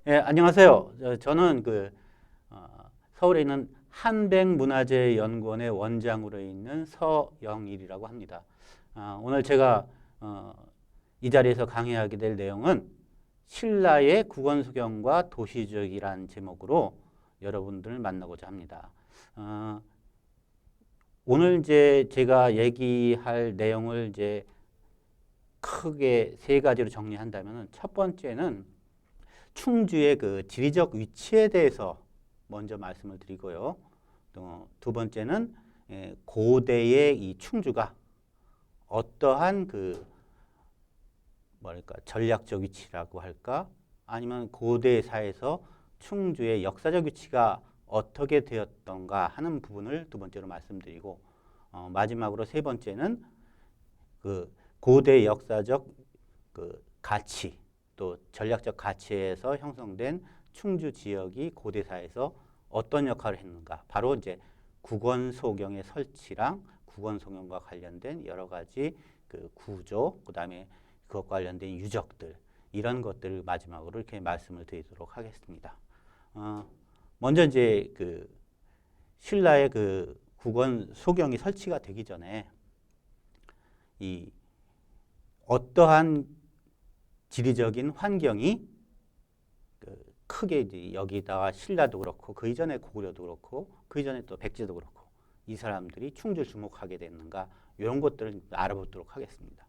예, 안녕하세요. 저는 서울에 있는 한백문화재연구원의 원장으로 있는 서영일이라고 합니다. 오늘 제가 이 자리에서 강의하게 될 내용은 신라의 국원수경과 도시지역이란 제목으로 여러분들을 만나고자 합니다. 오늘 이제 제가 얘기할 내용을 이제 크게 세 가지로 정리한다면 첫 번째는 충주의 그 지리적 위치에 대해서 먼저 말씀을 드리고요. 또 두 번째는 고대의 이 충주가 어떠한 뭐랄까 전략적 위치라고 할까 아니면 고대사에서 충주의 역사적 위치가 어떻게 되었던가 하는 부분을 두 번째로 말씀드리고 마지막으로 세 번째는 그 고대 역사적 가치 또 전략적 가치에서 형성된 충주 지역이 고대사에서 어떤 역할을 했는가. 바로 이제 국원소경의 설치랑 국원소경과 관련된 여러 가지 구조, 그다음에 그것과 관련된 유적들 이런 것들을 마지막으로 이렇게 말씀을 드리도록 하겠습니다. 먼저 이제 신라의 국원소경이 설치가 되기 전에 이 어떠한 지리적인 환경이 크게 이제 여기다가 신라도 그렇고 그 이전에 고구려도 그렇고 그 이전에 또 백제도 그렇고 이 사람들이 충주를 주목하게 됐는가 이런 것들을 알아보도록 하겠습니다.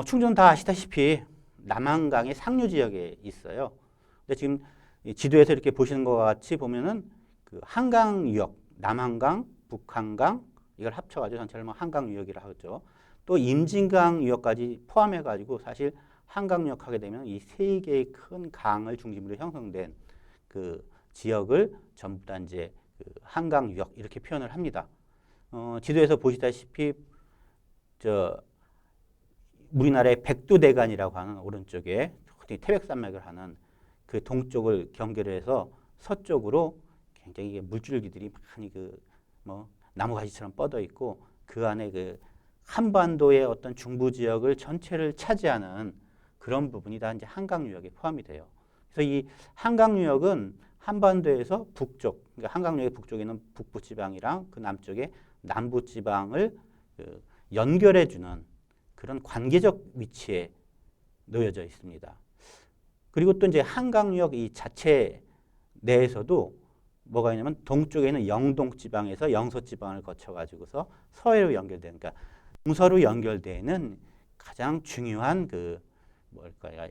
충주는 다 아시다시피 남한강의 상류 지역에 있어요. 근데 지금 지도에서 이렇게 보시는 것 같이 보면은 한강 유역, 남한강, 북한강 이걸 합쳐가지고 전체를 한강 유역이라 하죠. 또 임진강 유역까지 포함해가지고 사실 한강 유역 하게 되면 이 세 개의 큰 강을 중심으로 형성된 지역을 전부 다 이제 한강 유역 이렇게 표현을 합니다. 지도에서 보시다시피 우리나라의 백두대간이라고 하는 오른쪽에 태백산맥을 하는 그 동쪽을 경계로 해서 서쪽으로 굉장히 물줄기들이 많이 나무가지처럼 뻗어 있고 그 안에 한반도의 어떤 중부 지역을 전체를 차지하는 그런 부분이 다 이제 한강 유역에 포함이 돼요. 그래서 이 한강 유역은 한반도에서 북쪽, 그러니까 한강 유역의 북쪽에 있는 북부 지방이랑 그 남쪽에 남부 지방을 연결해 주는 그런 관계적 위치에 놓여져 있습니다. 그리고 또 이제 한강 유역 이 자체 내에서도 뭐가 있냐면 동쪽에 있는 영동 지방에서 영서 지방을 거쳐 가지고서 서해로 연결되는, 그러니까 동서로 연결되는 가장 중요한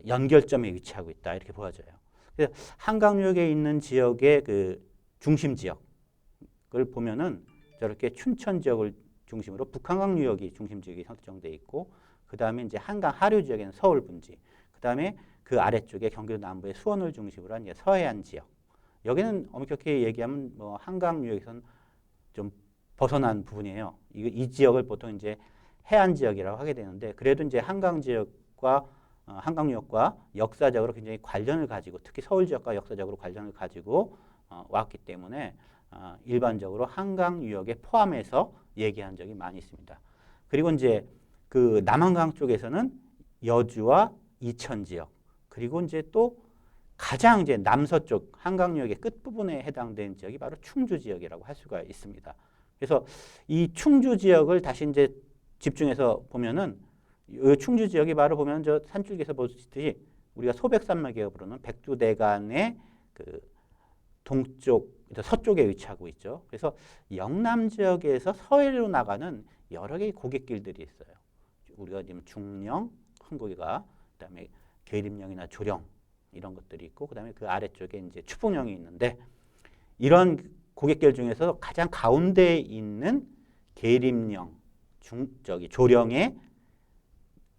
연결점에 위치하고 있다 이렇게 보여져요. 그래서 한강유역에 있는 지역의 중심 지역을 보면은 저렇게 춘천 지역을 중심으로 북한강 유역이 중심 지역이 설정돼 있고 그 다음에 이제 한강 하류 지역에는 서울 분지, 그 다음에 그 아래쪽에 경기도 남부의 수원을 중심으로 한 이제 서해안 지역. 여기는 엄격히 얘기하면 한강 유역에서는 좀 벗어난 부분이에요. 이 지역을 보통 이제 해안 지역이라고 하게 되는데 그래도 이제 한강 지역과 한강유역과 역사적으로 굉장히 관련을 가지고 특히 서울 지역과 역사적으로 관련을 가지고 왔기 때문에 일반적으로 한강유역에 포함해서 얘기한 적이 많이 있습니다. 그리고 이제 남한강 쪽에서는 여주와 이천 지역 그리고 이제 또 가장 이제 남서쪽 한강유역의 끝부분에 해당되는 지역이 바로 충주 지역이라고 할 수가 있습니다. 그래서 이 충주 지역을 다시 이제 집중해서 보면은 이 충주 지역이 바로 보면 저 산줄기에서 보시듯이 우리가 소백산맥이라고 부르는 백두대간의 동쪽, 서쪽에 위치하고 있죠. 그래서 영남 지역에서 서해로 나가는 여러 개의 고갯길들이 있어요. 우리가 지금 중령, 흥고개가, 그다음에 계림령이나 조령 이런 것들이 있고, 그다음에 그 아래쪽에 이제 추풍령이 있는데 이런 고갯길 중에서 가장 가운데에 있는 계림령, 조령의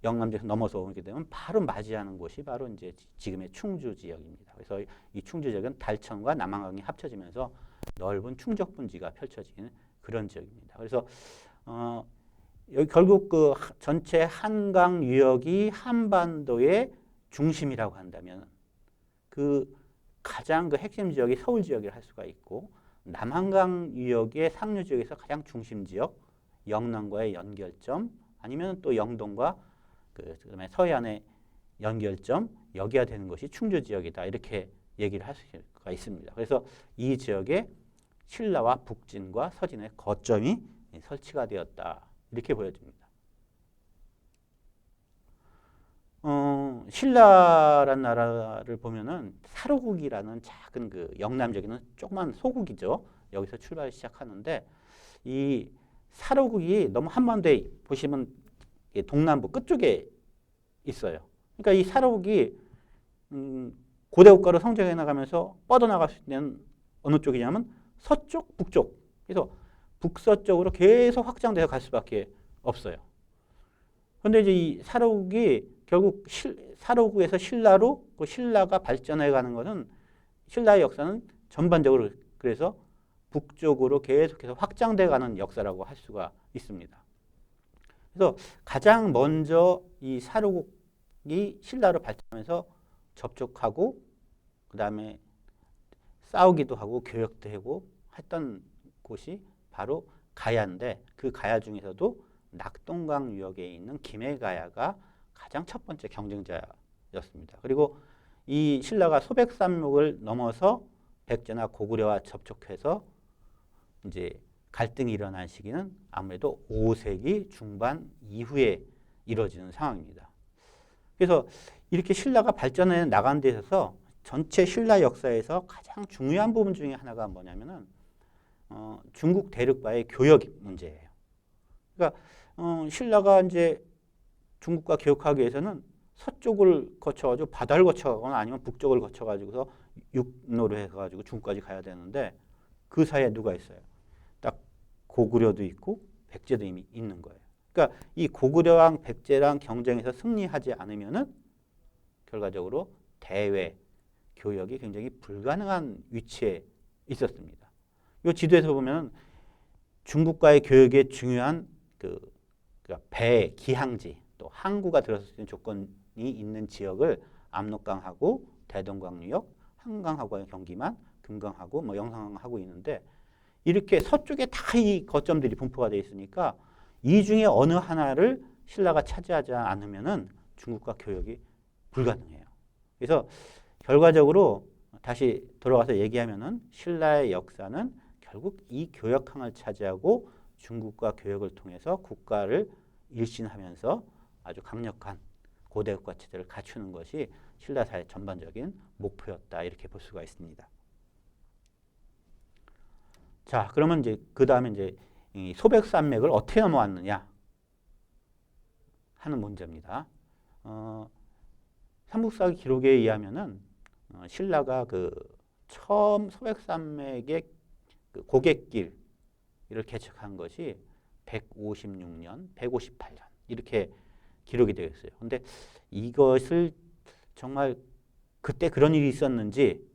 영남지에서 넘어서 오게 되면 바로 맞이하는 곳이 바로 이제 지금의 충주 지역입니다. 그래서 이 충주 지역은 달천과 남한강이 합쳐지면서 넓은 충적 분지가 펼쳐지는 그런 지역입니다. 그래서 여기 결국 전체 한강 유역이 한반도의 중심이라고 한다면 가장 핵심 지역이 서울 지역이라 할 수가 있고 남한강 유역의 상류 지역에서 가장 중심 지역, 영남과의 연결점 아니면 또 영동과 그다음에 서해안의 연결점 여기가 되는 것이 충주 지역이다. 이렇게 얘기를 할 수가 있습니다. 그래서 이 지역에 신라와 북진과 서진의 거점이 설치가 되었다. 이렇게 보여집니다. 신라라는 나라를 보면은 사로국이라는 작은 그 영남적인 조그만 소국이죠. 여기서 출발을 시작하는데 이 사로국이 너무 한반도에 보시면 동남부 끝쪽에 있어요. 그러니까 이 사로국이 고대 국가로 성장해 나가면서 뻗어나갈 수 있는 어느 쪽이냐면 서쪽, 북쪽. 그래서 북서쪽으로 계속 확장돼서 갈 수밖에 없어요. 그런데 이제 이 사로국이 결국 사로국에서 신라로 그 신라가 발전해 가는 것은 신라의 역사는 전반적으로 그래서 북쪽으로 계속해서 확장돼 가는 역사라고 할 수가 있습니다. 그래서 가장 먼저 이 사로국이 신라로 발전하면서 접촉하고 그 다음에 싸우기도 하고 교역도 하고 했던 곳이 바로 가야인데 그 가야 중에서도 낙동강 유역에 있는 김해가야가 가장 첫 번째 경쟁자였습니다. 그리고 이 신라가 소백산맥을 넘어서 백제나 고구려와 접촉해서 이제 갈등이 일어난 시기는 아무래도 5세기 중반 이후에 이루어지는 상황입니다. 그래서 이렇게 신라가 발전해 나간 데 있어서 전체 신라 역사에서 가장 중요한 부분 중에 하나가 뭐냐면은 중국 대륙과의 교역 문제예요. 그러니까 신라가 이제 중국과 교역하기 위해서는 서쪽을 거쳐가지고 바다를 거쳐가거나 아니면 북쪽을 거쳐가지고서 육로로 해가지고 중국까지 가야 되는데 그 사이에 누가 있어요? 딱 고구려도 있고 백제도 이미 있는 거예요. 그러니까 이 고구려랑 백제랑 경쟁에서 승리하지 않으면은 결과적으로 대외 교역이 굉장히 불가능한 위치에 있었습니다. 이 지도에서 보면 중국과의 교역에 중요한 그러니까 배, 기항지, 또 항구가 들어설 수 있는 조건이 있는 지역을 압록강하고 대동강유역, 한강하고의 경기만, 금강하고 뭐 영산강하고 있는데 이렇게 서쪽에 다 이 거점들이 분포가 되어 있으니까 이 중에 어느 하나를 신라가 차지하지 않으면은 중국과 교역이 불가능해요. 그래서 결과적으로 다시 돌아가서 얘기하면은 신라의 역사는 결국 이 교역항을 차지하고 중국과 교역을 통해서 국가를 일신하면서 아주 강력한 고대 국가 체제를 갖추는 것이 신라사의 전반적인 목표였다 이렇게 볼 수가 있습니다. 자, 그러면 이제 그 다음에 이제 이 소백산맥을 어떻게 넘어왔느냐 하는 문제입니다. 삼국사기 기록에 의하면은 신라가 그 처음 소백산맥의 그 고갯길을 개척한 것이 156년, 158년 이렇게 기록이 되어 있어요. 근데 이것을 정말 그때 그런 일이 있었는지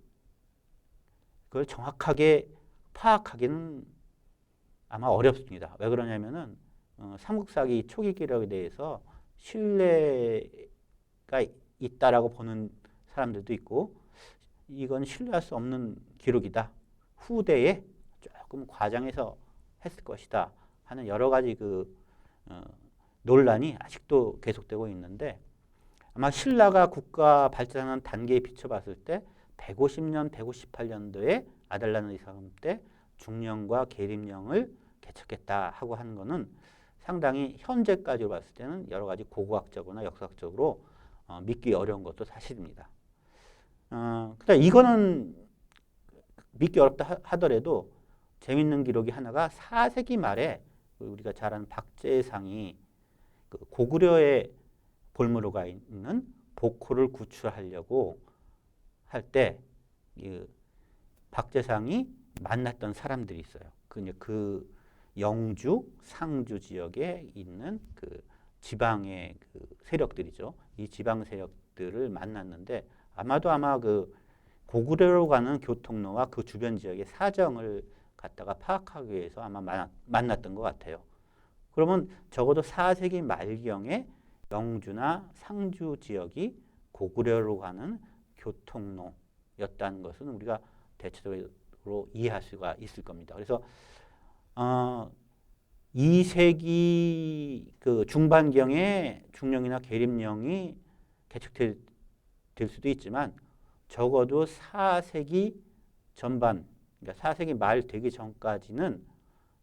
그걸 정확하게 파악하기는 아마 어렵습니다. 왜 그러냐면은 삼국사기 초기 기록에 대해서 신뢰가 있다라고 보는 사람들도 있고 이건 신뢰할 수 없는 기록이다. 후대에 조금 과장해서 했을 것이다 하는 여러 가지 논란이 아직도 계속되고 있는데 아마 신라가 국가 발전하는 단계에 비춰봤을 때 150년, 158년도에 아달라는 이사금 때 중령과 계림령을 개척했다 하고 하는 것은 상당히 현재까지로 봤을 때는 여러 가지 고고학적으로나 역사학적으로 믿기 어려운 것도 사실입니다. 그러니까 이거는 믿기 어렵다 하더라도 재밌는 기록이 하나가 4세기 말에 우리가 잘 아는 박제상이 고구려의 볼모로 가 있는 복호를 구출하려고 할 때 박제상이 만났던 사람들이 있어요. 그 영주, 상주 지역에 있는 그 지방의 그 세력들이죠. 이 지방 세력들을 만났는데 아마 그 고구려로 가는 교통로와 그 주변 지역의 사정을 갖다가 파악하기 위해서 아마 만났던 것 같아요. 그러면 적어도 4세기 말경에 영주나 상주 지역이 고구려로 가는 교통로였다는 것은 우리가 대체적으로 이해할 수가 있을 겁니다. 그래서 2세기 그 중반경에 중령이나 계림령이 개척될 수도 있지만 적어도 4세기 전반, 그러니까 4세기 말 되기 전까지는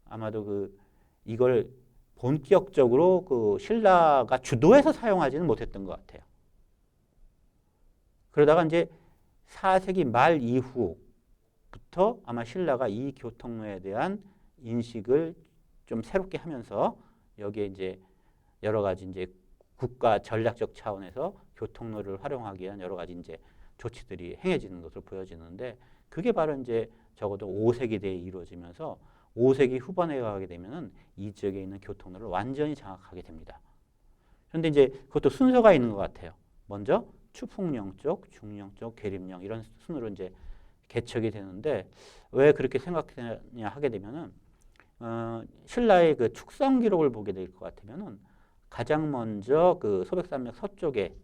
아마도 이걸 본격적으로 신라가 주도해서 사용하지는 못했던 것 같아요. 그러다가 이제 4세기 말 이후부터 아마 신라가 이 교통로에 대한 인식을 좀 새롭게 하면서 여기에 이제 여러 가지 이제 국가 전략적 차원에서 교통로를 활용하기 위한 여러 가지 이제 조치들이 행해지는 것으로 보여지는데 그게 바로 이제 적어도 5세기 대에 이루어지면서 5세기 후반에 가게 되면은 이 지역에 있는 교통로를 완전히 장악하게 됩니다. 그런데 이제 그것도 순서가 있는 것 같아요. 먼저 추풍령 쪽, 중령 쪽, 계림령 이런 순으로 이제 개척이 되는데 왜 그렇게 생각하냐 하게 되면은 신라의 그 축성 기록을 보게 될 것 같으면은 가장 먼저 그 소백산맥 서쪽에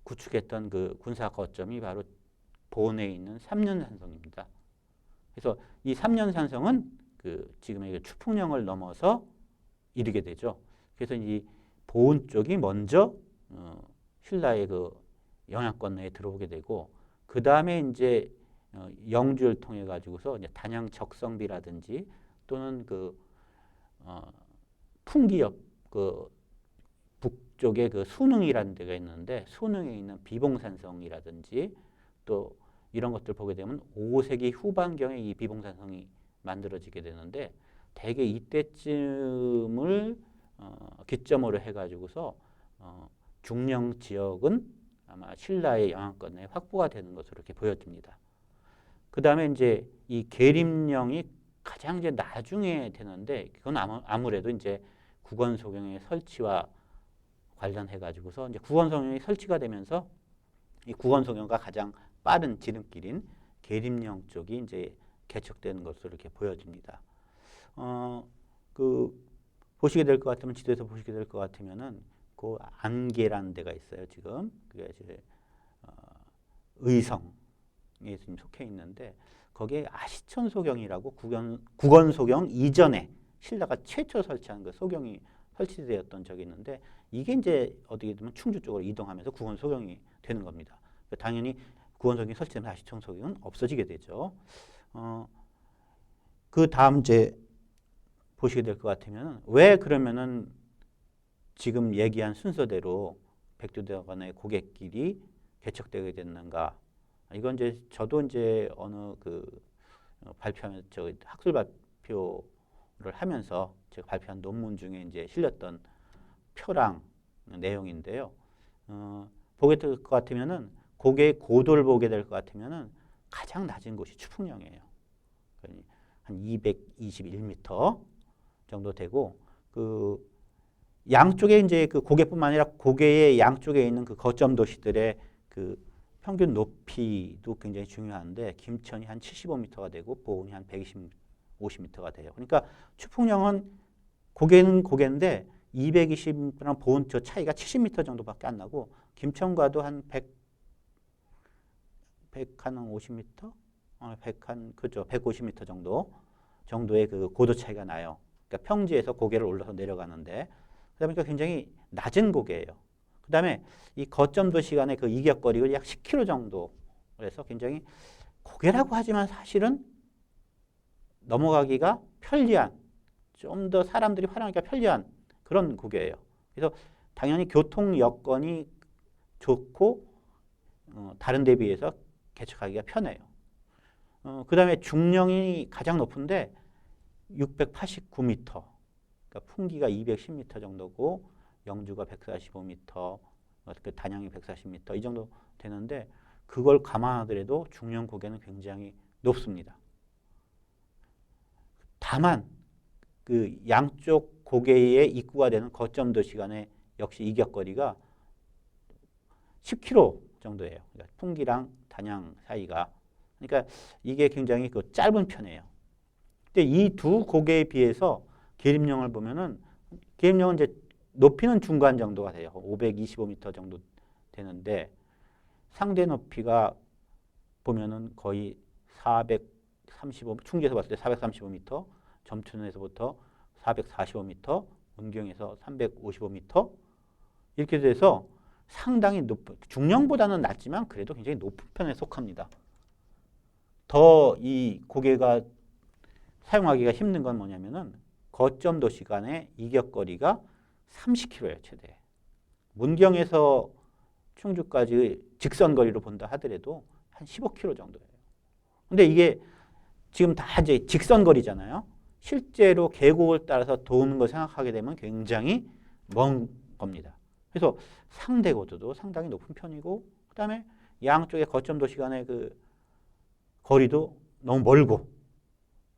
구축했던 그 군사 거점이 바로 보은에 있는 삼년산성입니다. 그래서 이 삼년산성은 그 지금의 그 추풍령을 넘어서 이르게 되죠. 그래서 이 보은 쪽이 먼저 신라의 그 영향권 내에 들어오게 되고 그 다음에 이제 영주를 통해 가지고서 이제 단양 적성비라든지 또는 풍기역 그 북쪽에 그 순흥이라는 데가 있는데 순흥에 있는 비봉산성이라든지 또 이런 것들 보게 되면 5세기 후반경에 이 비봉산성이 만들어지게 되는데 대개 이때쯤을 기점으로 해가지고서 중령 지역은 아마 신라의 영향권 내에 확보가 되는 것으로 이렇게 보여집니다. 그 다음에 이제 이 계림령이 가장 이제 나중에 되는데 그건 아무래도 이제 국원소경의 설치와 관련해 가지고서 이제 국원소경이 설치가 되면서 이 국원소경과 가장 빠른 지름길인 계림령 쪽이 이제 개척되는 것으로 이렇게 보여집니다. 보시게 될 것 같으면 지도에서 보시게 될 것 같으면은 그 안계라는 데가 있어요. 지금 그게 이제 의성에 지금 속해 있는데 거기에 아시천 소경이라고 국원 소경 이전에 신라가 최초 설치한 그 소경이 설치되었던 적이 있는데 이게 이제 어떻게 되면 충주 쪽으로 이동하면서 국원 소경이 되는 겁니다. 당연히 국원 소경이 설치되면 아시천 소경은 없어지게 되죠. 그 다음 이제 보시게 될 것 같으면 왜 그러면은 지금 얘기한 순서대로 백두대간의 고갯길이 개척되게 됐는가? 이건 이제 저도 이제 어느 발표하면 학술 발표를 하면서 제가 발표한 논문 중에 이제 실렸던 표랑 내용인데요. 보게 될 것 같으면은 고개의 고도를 보게 될 것 같으면은 가장 낮은 곳이 추풍령이에요. 한 221m 정도 되고 그 양쪽에 이제 그 고개뿐만 아니라 고개의 양쪽에 있는 그 거점 도시들의 그 평균 높이도 굉장히 중요한데 김천이 한 75m가 되고 보은이 한 150m가 돼요. 그러니까 추풍령은 고개는 고개인데 220m랑 보은 저 차이가 70m 정도밖에 안 나고 김천과도 한 150m? 150m 정도의 그 고도 차이가 나요. 그러니까 평지에서 고개를 올라서 내려가는데 그러다 보니까 굉장히 낮은 고개예요. 그 다음에 이 거점 도시 간의 그 이격거리가 약 10km 정도. 그래서 굉장히 고개라고 하지만 사실은 넘어가기가 편리한, 좀 더 사람들이 활용하기가 편리한 그런 고개예요. 그래서 당연히 교통 여건이 좋고 다른 데 비해서 개척하기가 편해요. 그 다음에 중령이 가장 높은데 689m. 그러니까 풍기가 210m 정도고 영주가 145m, 단양이 140m 이 정도 되는데 그걸 감안하더라도 중령 고개는 굉장히 높습니다. 다만 그 양쪽 고개의 입구가 되는 거점 도시 간의 역시 이격거리가 10km 정도예요. 그러니까 풍기랑 단양 사이가. 그러니까 이게 굉장히 짧은 편이에요. 근데 이 두 고개에 비해서 계림령을 보면은 계림령은 이제 높이는 중간 정도가 돼요. 525m 정도 되는데 상대 높이가 보면은 거의 435, 충주에서 봤을 때 435m, 점촌에서부터 445m, 문경에서 355m 이렇게 돼서 상당히 중령보다는 낮지만 그래도 굉장히 높은 편에 속합니다. 더 이 고개가 사용하기가 힘든 건 뭐냐면은 거점 도시 간의 이격거리가 30km예요, 최대. 문경에서 충주까지 직선거리로 본다 하더라도 한 15km 정도예요. 근데 이게 지금 다 이제 직선거리잖아요. 실제로 계곡을 따라서 도는 걸 생각하게 되면 굉장히 먼 겁니다. 그래서 상대고도도 상당히 높은 편이고, 그 다음에 양쪽의 거점 도시 간의 그 거리도 너무 멀고,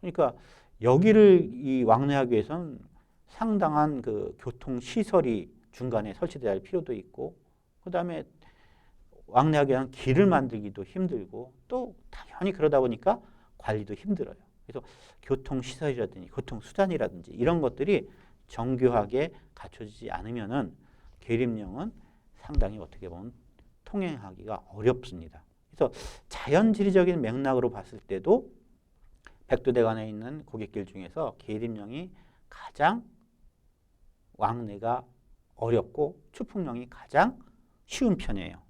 그러니까 여기를 이 왕래하기 위해서는 상당한 그 교통 시설이 중간에 설치되어야 할 필요도 있고, 그 다음에 왕래하기 위한 길을 만들기도 힘들고, 또 당연히 그러다 보니까 관리도 힘들어요. 그래서 교통 시설이라든지 교통 수단이라든지 이런 것들이 정교하게 갖춰지지 않으면은 계림령은 상당히 어떻게 보면 통행하기가 어렵습니다. 그래서 자연지리적인 맥락으로 봤을 때도 백두대간에 있는 고갯길 중에서 계림령이 가장 왕래가 어렵고 추풍령이 가장 쉬운 편이에요.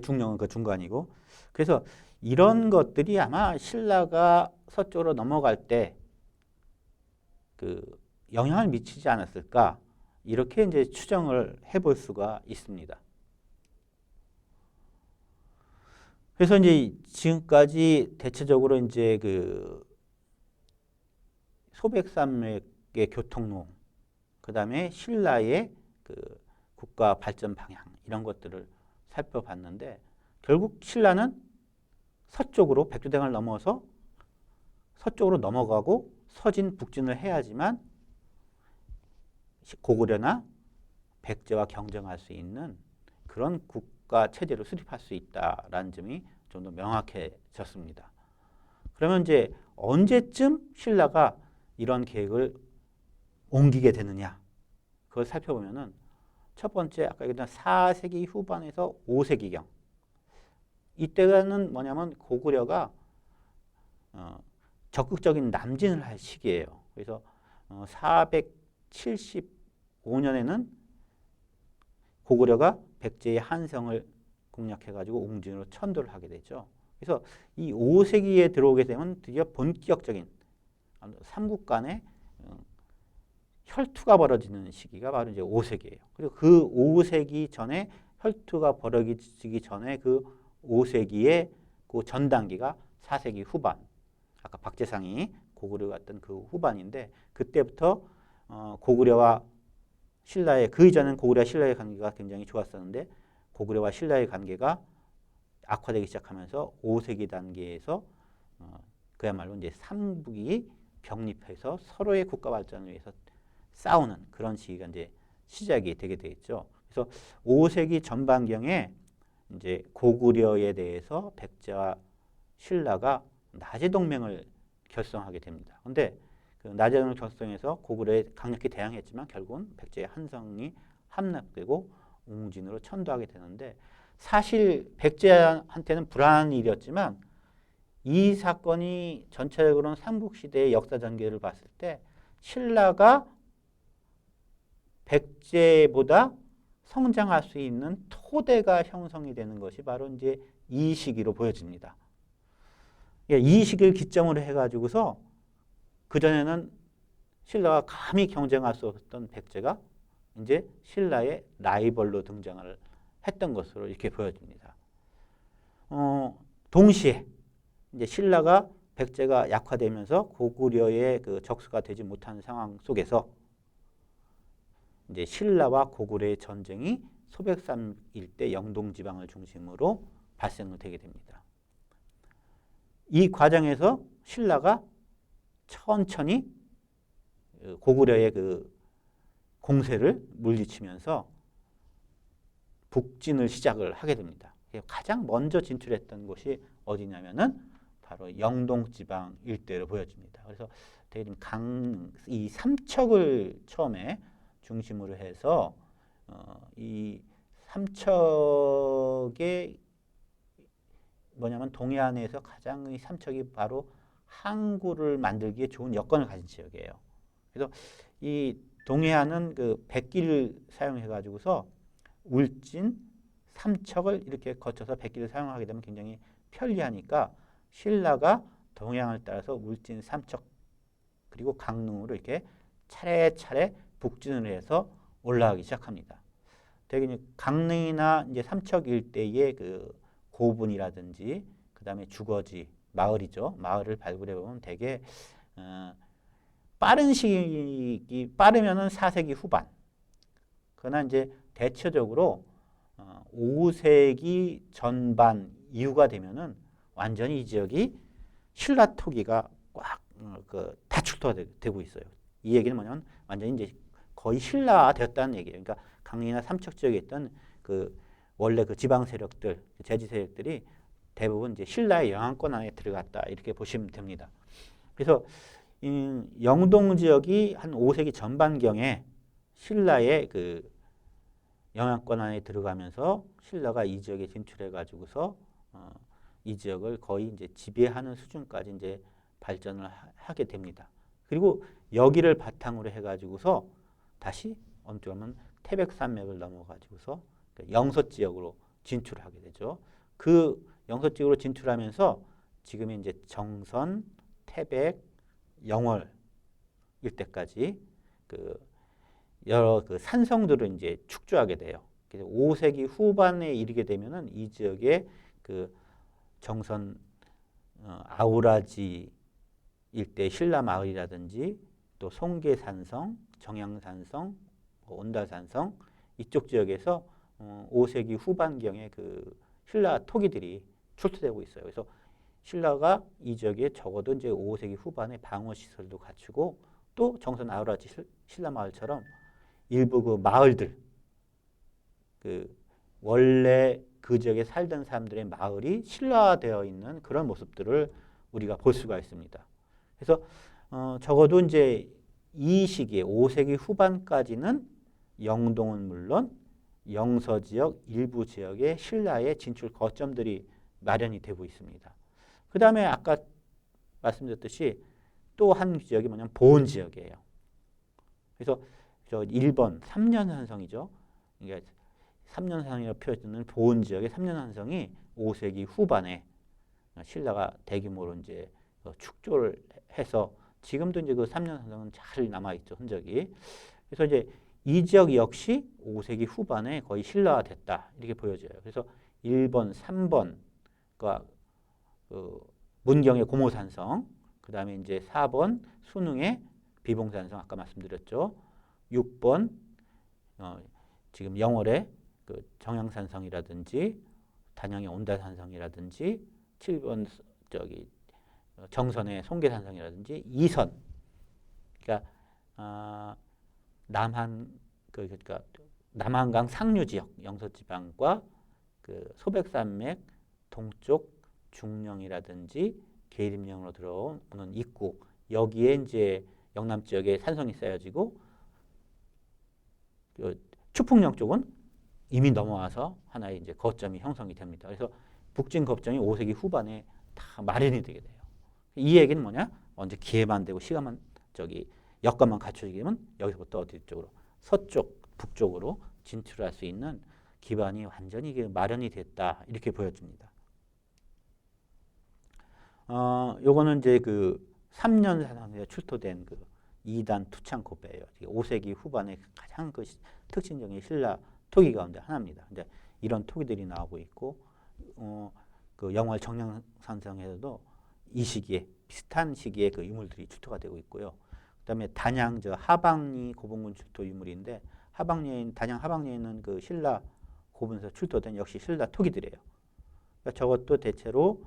중령은 그 중간이고. 그래서 이런 것들이 아마 신라가 서쪽으로 넘어갈 때 그 영향을 미치지 않았을까, 이렇게 이제 추정을 해볼 수가 있습니다. 그래서 이제 지금까지 대체적으로 이제 그 소백산맥의 교통로, 그 다음에 신라의 그 국가 발전 방향, 이런 것들을 살펴봤는데, 결국 신라는 서쪽으로 백두대간을 넘어서 서쪽으로 넘어가고 서진 북진을 해야지만 고구려나 백제와 경쟁할 수 있는 그런 국가 체제로 수립할 수 있다라는 점이 좀 더 명확해졌습니다. 그러면 이제 언제쯤 신라가 이런 계획을 옮기게 되느냐, 그걸 살펴보면은 첫 번째 아까 얘기했던 4세기 후반에서 5세기경, 이때는 뭐냐면 고구려가 적극적인 남진을 할 시기예요. 그래서 475년에는 고구려가 백제의 한성을 공략해가지고 웅진으로 천도를 하게 되죠. 그래서 이 5세기에 들어오게 되면 드디어 본격적인 삼국 간의 혈투가 벌어지는 시기가 바로 이제 5세기예요. 그리고 그 5세기 전에 혈투가 벌어지기 전에 그 5세기의 그 전 단기가 4세기 후반. 아까 박재상이 고구려 갔던 그 후반인데, 그때부터 고구려와 신라의, 그 이전엔 고구려와 신라의 관계가 굉장히 좋았었는데 고구려와 신라의 관계가 악화되기 시작하면서 5세기 단계에서 그야말로 이제 삼국이 병립해서 서로의 국가 발전을 위해서 싸우는 그런 시기가 이제 시작이 되게 되겠죠. 그래서 5세기 전반경에 이제 고구려에 대해서 백제와 신라가 나제 동맹을 결성하게 됩니다. 그런데 그 나제 동맹을 결성해서 고구려에 강력히 대항했지만 결국은 백제의 한성이 함락되고 웅진으로 천도하게 되는데, 사실 백제한테는 불안한 일이었지만 이 사건이 전체적으로는 삼국시대의 역사 전개를 봤을 때 신라가 백제보다 성장할 수 있는 토대가 형성이 되는 것이 바로 이제 이 시기로 보여집니다. 이 시기를 기점으로 해가지고서 그전에는 신라가 감히 경쟁할 수 없었던 백제가 이제 신라의 라이벌로 등장을 했던 것으로 이렇게 보여집니다. 동시에 이제 신라가 백제가 약화되면서 고구려의 그 적수가 되지 못하는 상황 속에서 이제 신라와 고구려의 전쟁이 소백산 일대 영동 지방을 중심으로 발생을 되게 됩니다. 이 과정에서 신라가 천천히 고구려의 그 공세를 물리치면서 북진을 시작을 하게 됩니다. 가장 먼저 진출했던 곳이 어디냐면은 바로 영동 지방 일대로 보여집니다. 그래서 이 삼척을 처음에 중심으로 해서 이 삼척의 뭐냐면 동해안에서 가장 이 삼척이 바로 항구를 만들기에 좋은 여건을 가진 지역이에요. 그래서 이 동해안은 그 백기를 사용해 가지고서 울진, 삼척을 이렇게 거쳐서 백기를 사용하게 되면 굉장히 편리하니까 신라가 동향을 따라서 울진, 삼척 그리고 강릉으로 이렇게 차례차례 북진을 해서 올라가기 시작합니다. 되게 이제 강릉이나 이제 삼척 일대의 그 고분이라든지 그다음에 주거지 마을이죠. 마을을 발굴해 보면 되게 빠른 시기 빠르면은 4세기 후반. 그러나 이제 대체적으로 5세기 전반 이후가 되면은 완전히 이 지역이 신라 토기가 꽉 다 출토되고 있어요. 이 얘기는 뭐냐면 완전히 이제 거의 신라되었다는 얘기예요. 그러니까 강릉이나 삼척 지역에 있던 그 원래 그 지방 세력들, 제지 세력들이 대부분 이제 신라의 영향권 안에 들어갔다 이렇게 보시면 됩니다. 그래서 영동 지역이 한 5세기 전반경에 신라의 그 영향권 안에 들어가면서 신라가 이 지역에 진출해 가지고서 이 지역을 거의 이제 지배하는 수준까지 이제 발전을 하게 됩니다. 그리고 여기를 바탕으로 해 가지고서 다시 어떻게 보면 태백산맥을 넘어 가지고서 영서 지역으로 진출하게 되죠. 그 영서 지역으로 진출하면서 지금의 이제 정선, 태백, 영월 일대까지 그 여러 그 산성들을 이제 축조하게 돼요. 그래서 5세기 후반에 이르게 되면은 이 지역의 그 정선 아우라지 일대 신라 마을이라든지 또 송계산성, 정양산성, 온달산성 이쪽 지역에서 5세기 후반경에 그 신라 토기들이 출토되고 있어요. 그래서 신라가 이 지역에 적어도 이제 5세기 후반에 방어 시설도 갖추고 또 정선 아우라지 신라 마을처럼 일부 그 마을들 그 원래 그 지역에 살던 사람들의 마을이 신라되어 있는 그런 모습들을 우리가 볼 수가 있습니다. 그래서 적어도 이제 이 시기에 5세기 후반까지는 영동은 물론 영서 지역 일부 지역에 신라의 진출 거점들이 마련이 되고 있습니다. 그 다음에 아까 말씀드렸듯이 또 한 지역이 뭐냐면 보은 지역이에요. 그래서 저 1번 3년산성이죠. 그러니까 3년산성이라고 표현되는 보은 지역의 3년산성이 5세기 후반에 신라가 대규모로 이제 축조를 해서 지금도 이제 그 3년산성은 잘 남아 있죠, 흔적이. 그래서 이제 이 지역 역시 5세기 후반에 거의 신라화됐다 이렇게 보여져요. 그래서 1번, 3번과 그 문경의 고모산성, 그 다음에 이제 4번 순흥의 비봉산성 아까 말씀드렸죠. 6번 지금 영월의 그 정양산성이라든지 단양의 온달산성이라든지 7번 저기 정선의 송계산성이라든지 2선 그러니까 그러니까 남한강 상류 지역 영서지방과 그 소백산맥 동쪽 중령이라든지 계림령으로 들어오는 입구 여기에 이제 영남 지역에 산성이 쌓여지고 추풍령 쪽은 이미 넘어와서 하나의 이제 거점이 형성이 됩니다. 그래서 북진 거점이 5세기 후반에 다 마련이 되게 돼요. 이 얘기는 뭐냐? 언제 기회만 되고 시간만 여건만 갖춰지게 되면 여기서부터 어디 쪽으로 서쪽, 북쪽으로 진출할 수 있는 기반이 완전히 마련이 됐다 이렇게 보여집니다. 요거는 이제 그 3년 산성에 출토된 그 2단 투창고배예요. 5세기 후반에 가장 그 특징적인 신라 토기 가운데 하나입니다. 이제 이런 토기들이 나오고 있고, 그 영월 정량산성에서도 이 시기에 비슷한 시기에 그 유물들이 출토가 되고 있고요. 그다음에 단양 하방리 고분군 출토 유물인데 단양 하방리에 있는 그 신라 고분에서 출토된 역시 신라 토기들이에요. 그러니까 저것도 대체로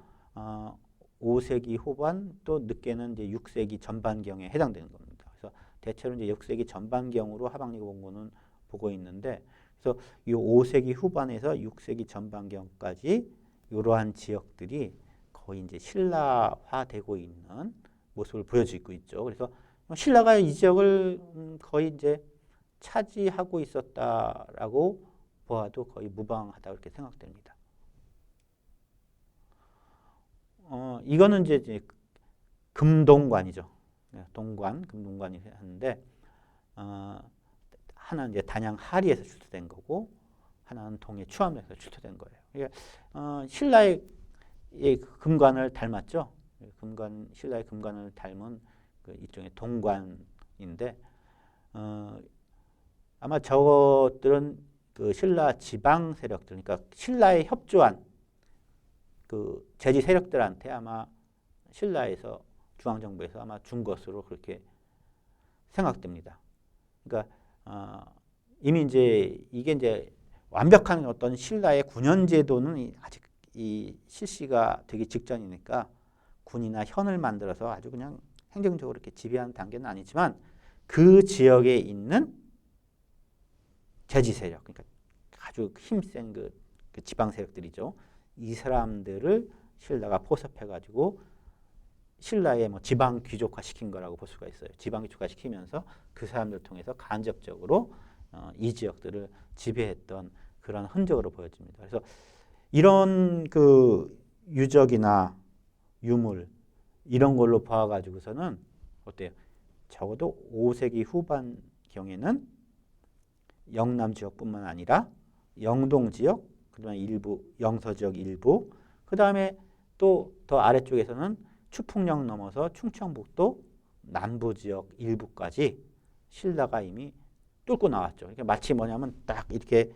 5세기 후반 또 늦게는 이제 6세기 전반경에 해당되는 겁니다. 그래서 대체로 이제 6세기 전반경으로 하방리 고분군은 보고 있는데 그래서 이 5세기 후반에서 6세기 전반경까지 이러한 지역들이 거의 이제 신라화되고 있는 모습을 보여주고 있죠. 그래서 신라가 이 지역을 거의 이제 차지하고 있었다라고 보아도 거의 무방하다 이렇게 생각됩니다. 이거는 이제 금동관이죠. 금동관이 하는데 하나는 이제 단양 하리에서 출토된 거고 하나는 동해 추암에서 출토된 거예요. 그러니까 신라의 금관을 닮았죠. 신라의 금관을 닮은 그 일종의 동관인데 아마 저것들은 그 신라 지방 세력들, 그러니까 신라에 협조한 그 제지 세력들한테 아마 신라에서 중앙정부에서 아마 준 것으로 그렇게 생각됩니다. 그러니까 이미 이제 이게 이제 완벽한 어떤 신라의 군현제도는 아직 이 실시가 되기 직전이니까 군이나 현을 만들어서 아주 그냥 행정적으로 이렇게 지배하는 단계는 아니지만 그 지역에 있는 제지 세력, 그러니까 아주 힘센 그 지방 세력들이죠. 이 사람들을 신라가 포섭해가지고 신라의 뭐 지방 귀족화 시킨 거라고 볼 수가 있어요. 지방 귀족화 시키면서 그 사람들을 통해서 간접적으로 이 지역들을 지배했던 그런 흔적으로 보여집니다. 그래서 이런 그 유적이나 유물 이런 걸로 봐가지고서는 어때요? 적어도 5세기 후반 경에는 영남 지역뿐만 아니라 영동 지역, 그다음에 일부 영서 지역 일부, 그다음에 또 더 아래쪽에서는 추풍령 넘어서 충청북도 남부 지역 일부까지 신라가 이미 뚫고 나왔죠. 그러니까 마치 뭐냐면 딱 이렇게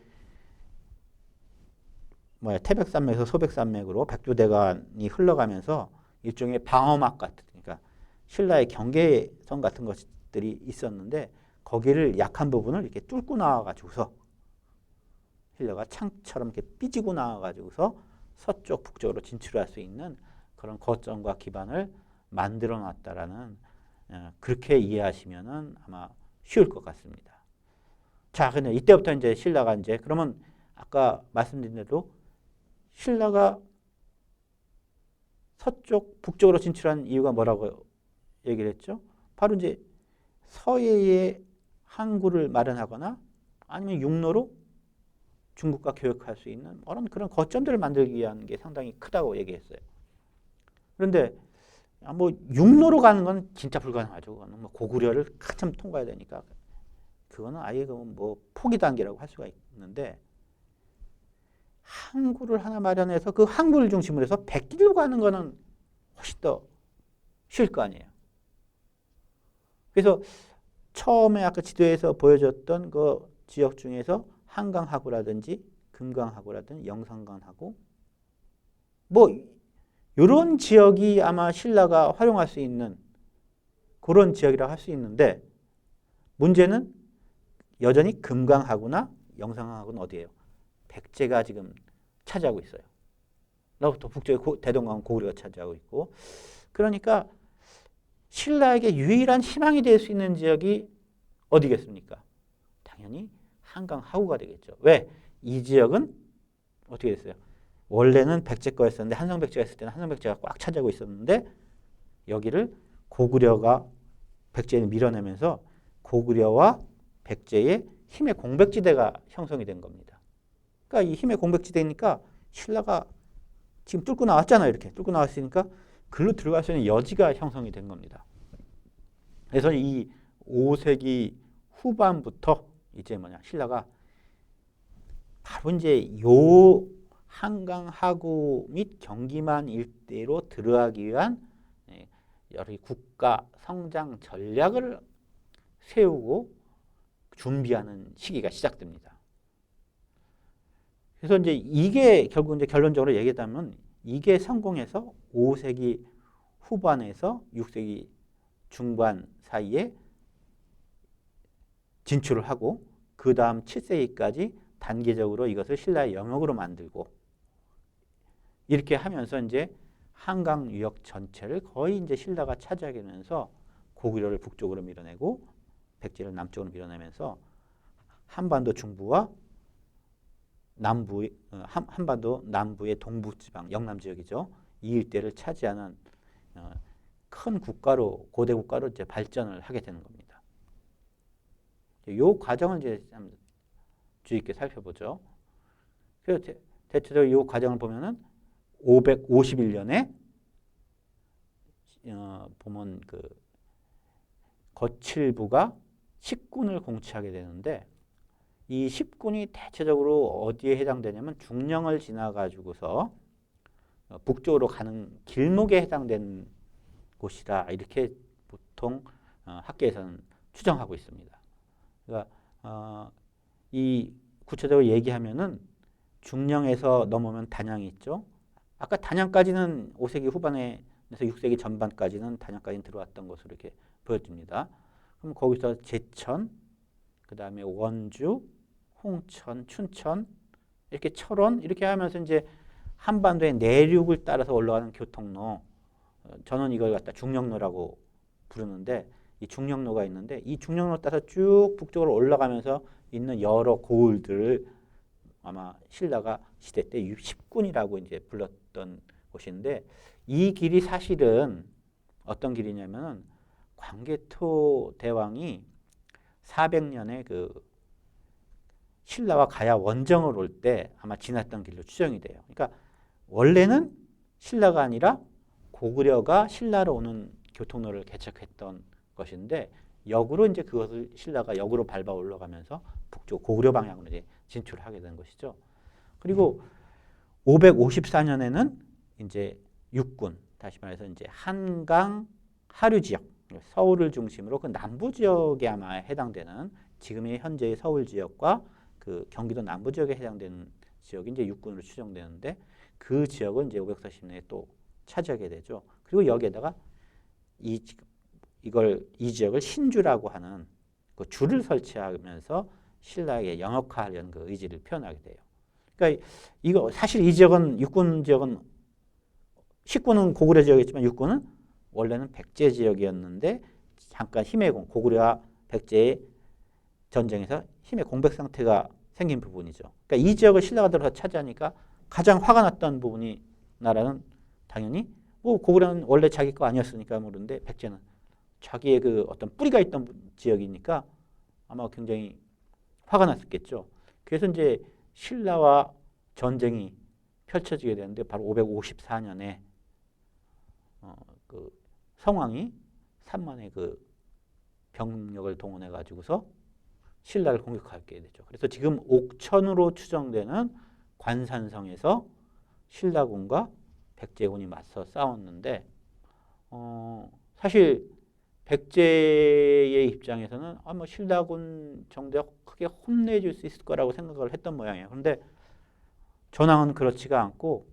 태백산맥에서 소백산맥으로 백두대간이 흘러가면서 일종의 방어막 같은, 그러니까 신라의 경계선 같은 것들이 있었는데 거기를 약한 부분을 이렇게 뚫고 나와가지고서 신라가 창처럼 이렇게 삐지고 나와가지고서 서쪽 북쪽으로 진출할 수 있는 그런 거점과 기반을 만들어 놨다라는 그렇게 이해하시면은 아마 쉬울 것 같습니다. 자, 근데 이때부터 이제 신라가 이제 그러면 아까 말씀드린 대로 신라가 서쪽 북쪽으로 진출한 이유가 뭐라고 얘기를 했죠? 바로 이제 서해에 항구를 마련하거나 아니면 육로로 중국과 교역할 수 있는 그런 거점들을 만들기 위한 게 상당히 크다고 얘기했어요. 그런데 뭐 육로로 가는 건 진짜 불가능하죠. 그거는 뭐 고구려를 한참 통과해야 되니까 그거는 아예 뭐 포기 단계라고 할 수가 있는데 항구를 하나 마련해서 그 항구를 중심으로 해서 백길로 가는 거는 훨씬 더 쉬울 거 아니에요. 그래서 처음에 아까 지도에서 보여줬던 그 지역 중에서 한강하구라든지 금강하구라든지 영산강하구 뭐 이런 지역이 아마 신라가 활용할 수 있는 그런 지역이라고 할 수 있는데 문제는 여전히 금강하구나 영산강하구는 어디예요? 백제가 지금 차지하고 있어요. 나부터 북쪽에 대동강 고구려가 차지하고 있고 그러니까 신라에게 유일한 희망이 될 수 있는 지역이 어디겠습니까? 당연히 한강하구가 되겠죠. 왜? 이 지역은 어떻게 됐어요? 원래는 백제 거였었는데 한성백제가 있을 때는 한성백제가 꽉 차지하고 있었는데 여기를 고구려가 백제를 밀어내면서 고구려와 백제의 힘의 공백지대가 형성이 된 겁니다. 그러니까 이 힘의 공백지대니까 신라가 지금 뚫고 나왔잖아요. 이렇게 뚫고 나왔으니까 글로 들어갈 수 있는 여지가 형성이 된 겁니다. 그래서 이 5세기 후반부터 이제 신라가 바로 이제 요 한강하구 및 경기만 일대로 들어가기 위한 여러 국가 성장 전략을 세우고 준비하는 시기가 시작됩니다. 그래서 이제 이게 결국 이제 결론적으로 얘기하자면 이게 성공해서 5세기 후반에서 6세기 중반 사이에 진출을 하고 그 다음 7세기까지 단계적으로 이것을 신라의 영역으로 만들고 이렇게 하면서 이제 한강 유역 전체를 거의 이제 신라가 차지하게 되면서 고구려를 북쪽으로 밀어내고 백제를 남쪽으로 밀어내면서 한반도 중부와 한반도 남부의 동부지방 영남 지역이죠. 이 일대를 차지하는 큰 국가로 고대 국가로 이제 발전을 하게 되는 겁니다. 이 과정을 이제 주의 깊게 살펴보죠. 그래서 대체적으로 이 과정을 보면은 551년에 보면 그 거칠부가 식군을 공취하게 되는데 이 10군이 대체적으로 어디에 해당되냐면 중령을 지나가지고서 북쪽으로 가는 길목에 해당되는 곳이다. 이렇게 보통 학계에서는 추정하고 있습니다. 그러니까 이 구체적으로 얘기하면은 중령에서 넘으면 단양이 있죠. 아까 단양까지는 5세기 후반에서 6세기 전반까지는 단양까지 들어왔던 것으로 이렇게 보여집니다. 그럼 거기서 제천, 그 다음에 원주, 홍천, 춘천, 이렇게 철원 이렇게 하면서 이제 한반도의 내륙을 따라서 올라가는 교통로, 저는 이걸 갖다 중령로라고 부르는데 이 중령로가 있는데 이 중령로 따라서 쭉 북쪽으로 올라가면서 있는 여러 고을들을 아마 신라가 시대 때 10군이라고 이제 불렀던 곳인데 이 길이 사실은 어떤 길이냐면은 광개토 대왕이 400년에 그 신라와 가야 원정을 올 때 아마 지났던 길로 추정이 돼요. 그러니까 원래는 신라가 아니라 고구려가 신라로 오는 교통로를 개척했던 것인데 역으로 이제 그것을 신라가 역으로 밟아 올라가면서 북쪽 고구려 방향으로 이제 진출을 하게 된 것이죠. 그리고 554년에는 이제 육군, 다시 말해서 이제 한강 하류 지역, 서울을 중심으로 그 남부 지역에 아마 해당되는 지금의 현재의 서울 지역과 그 경기도 남부 지역에 해당되는 지역이 이제 육군으로 추정되는데 그 지역을 이제 540년에 또 차지하게 되죠. 그리고 여기에다가 이 지역을 신주라고 하는 그 주를 설치하면서 신라에게 영역화하려는 그 의지를 표현하게 돼요. 그러니까 이거 사실 이 지역은 육군 지역은 10군은 고구려 지역이었지만 육군은 원래는 백제 지역이었는데 잠깐 힘의 고구려와 백제의 전쟁에서 힘의 공백 상태가 생긴 부분이죠. 그러니까 이 지역을 신라가 들어서 차지하니까 가장 화가 났던 부분이 나라는 당연히 뭐 고구려는 원래 자기 거 아니었으니까 모르는데 백제는 자기의 그 어떤 뿌리가 있던 지역이니까 아마 굉장히 화가 났었겠죠. 그래서 이제 신라와 전쟁이 펼쳐지게 되는데 바로 554년에 그 성왕이 3만의 그 병력을 동원해 가지고서 신라를 공격하게 되죠. 그래서 지금 옥천으로 추정되는 관산성에서 신라군과 백제군이 맞서 싸웠는데 사실 백제의 입장에서는 뭐 신라군 정도가 크게 혼내줄 수 있을 거라고 생각을 했던 모양이에요. 그런데 전황은 그렇지가 않고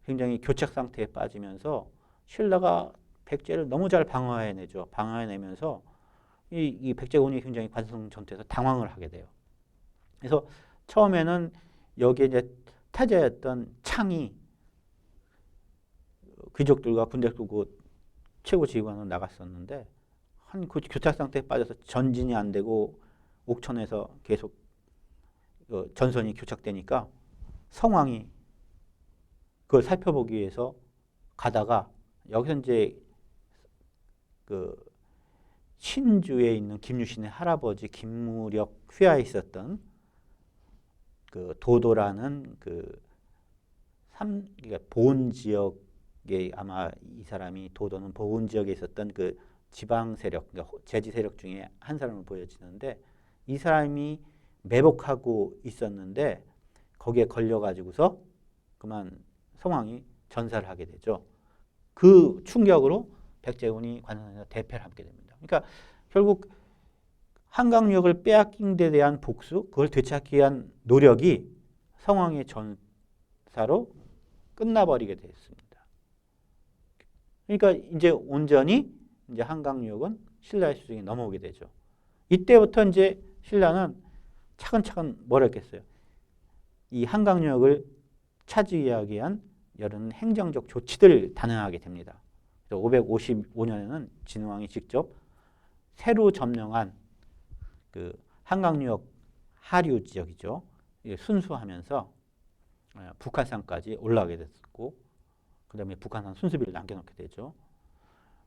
굉장히 교착 상태에 빠지면서 신라가 백제를 너무 잘 방어해내죠. 방어해내면서 이 백제군이 굉장히 관성 전투에서 당황을 하게 돼요. 그래서 처음에는 여기에 이제 타자였던 창이 귀족들과 군대 끌고 최고 지휘관으로 나갔었는데 한 교착 상태에 빠져서 전진이 안 되고 옥천에서 계속 전선이 교착되니까 성왕이 그걸 살펴보기 위해서 가다가 여기서 이제 그 신주에 있는 김유신의 할아버지 김무력 휘하에 있었던 그 도도라는 그러니까 보은 지역에 아마 이 사람이 도도는 보은 지역에 있었던 그 지방 세력, 그러니까 제지 세력 중에 한 사람으로 보여지는데 이 사람이 매복하고 있었는데 거기에 걸려가지고서 그만 성왕이 전사를 하게 되죠. 그 충격으로 백제군이 관산에서 대패를 하게 됩니다. 그러니까 결국 한강역을 빼앗긴 데 대한 복수, 그걸 되찾기 위한 노력이 성왕의 전사로 끝나버리게 됐습니다. 그러니까 이제 온전히 이제 한강역은 신라의 수중에 넘어오게 되죠. 이때부터 이제 신라는 차근차근 뭘 했겠어요? 이 한강역을 차지하기 위한 여러 행정적 조치들을 단행하게 됩니다. 555년에는 진흥왕이 직접 새로 점령한 그 한강유역 하류 지역이죠. 순수하면서 북한산까지 올라가게 됐고, 그 다음에 북한산 순수비를 남겨놓게 되죠.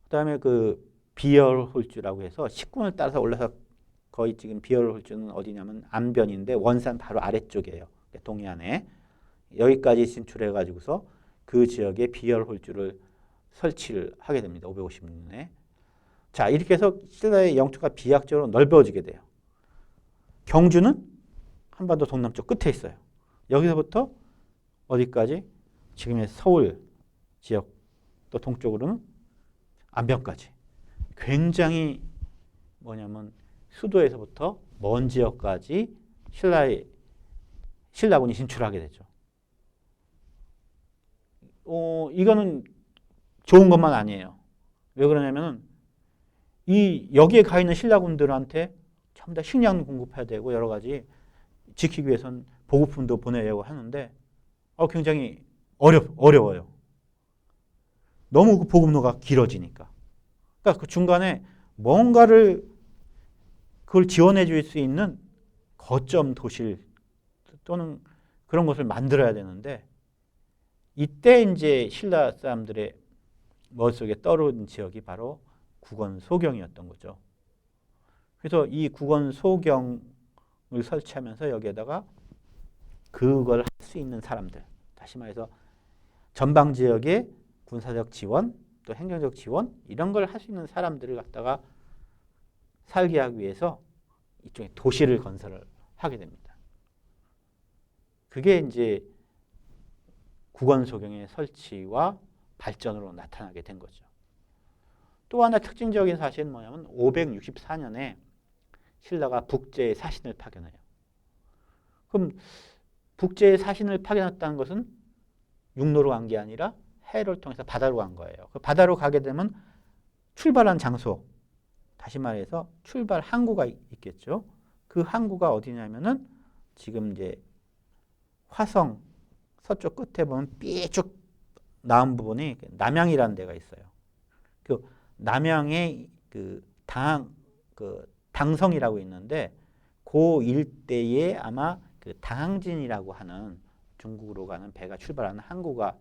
그 다음에 그 비열홀주라고 해서 식군을 따라서 올라서 거의 지금 비열홀주는 어디냐면 안변인데 원산 바로 아래쪽이에요. 동해안에. 여기까지 진출해 가지고서 그 지역에 비열홀주를 설치를 하게 됩니다. 556년에. 자, 이렇게 해서 신라의 영토가 비약적으로 넓어지게 돼요. 경주는 한반도 동남쪽 끝에 있어요. 여기서부터 어디까지? 지금의 서울 지역 또 동쪽으로는 안병까지. 굉장히 뭐냐면 수도에서부터 먼 지역까지 신라군이 진출하게 되죠. 이거는 좋은 것만 아니에요. 왜 그러냐면은 여기에 가 있는 신라군들한테 전부 다 식량 공급해야 되고 여러 가지 지키기 위해선 보급품도 보내려고 하는데 굉장히 어려워요. 너무 그 보급로가 길어지니까. 그러니까 그 중간에 뭔가를 그걸 지원해 줄 수 있는 거점 도시를 또는 그런 것을 만들어야 되는데 이때 이제 신라 사람들의 머릿속에 떠오른 지역이 바로 국원소경이었던 거죠. 그래서 이 국원소경을 설치하면서 여기에다가 그걸 할 수 있는 사람들, 다시 말해서 전방 지역의 군사적 지원, 또 행정적 지원 이런 걸 할 수 있는 사람들을 갖다가 살게 하기 위해서 이쪽에 도시를 건설을 하게 됩니다. 그게 이제 국원소경의 설치와 발전으로 나타나게 된 거죠. 또 하나 특징적인 사실은 뭐냐면 564년에 신라가 북제에 사신을 파견해요. 그럼 북제에 사신을 파견했다는 것은 육로로 간 게 아니라 해를 통해서 바다로 간 거예요. 그 바다로 가게 되면 출발한 장소, 다시 말해서 출발 항구가 있겠죠. 그 항구가 어디냐면은 지금 이제 화성 서쪽 끝에 보면 삐쭉 나온 부분이 남양이라는 데가 있어요. 그 남양의 그 당성이라고 있는데 그 일대에 아마 그 당항진이라고 하는 중국으로 가는 배가 출발하는 항구가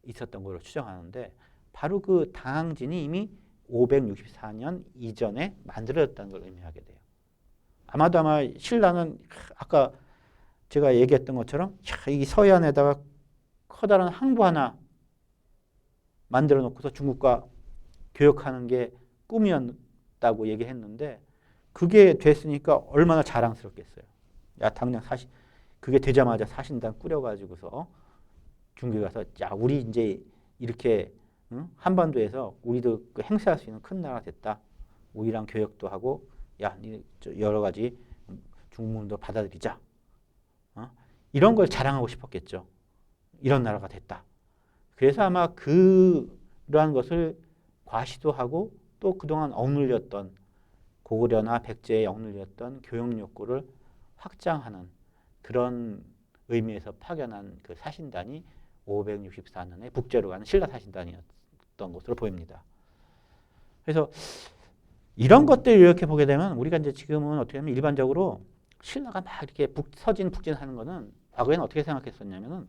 있었던 걸로 추정하는데 바로 그 당항진이 이미 564년 이전에 만들어졌다는 걸 의미하게 돼요. 아마 신라는 아까 제가 얘기했던 것처럼 이 서해안에다가 커다란 항구 하나 만들어 놓고서 중국과 교역하는 게 꿈이었다고 얘기했는데 그게 됐으니까 얼마나 자랑스럽겠어요. 야, 당장 그게 되자마자 사신단 꾸려가지고서 중국에 가서 야, 우리 이제 이렇게 한반도에서 우리도 행사할 수 있는 큰 나라가 됐다. 우리랑 교역도 하고 야, 여러 가지 중국문도 받아들이자. 이런 걸 자랑하고 싶었겠죠. 이런 나라가 됐다. 그래서 아마 그러한 것을 과시도 하고 또 그동안 억눌렸던 고구려나 백제에 억눌렸던 교역 욕구를 확장하는 그런 의미에서 파견한 그 사신단이 564년에 북제로 가는 신라 사신단이었던 것으로 보입니다. 그래서 이런 것들을 이렇게 보게 되면 우리가 이제 지금은 어떻게 하면 일반적으로 신라가 막 이렇게 서진 북진하는 거는 과거에는 어떻게 생각했었냐면은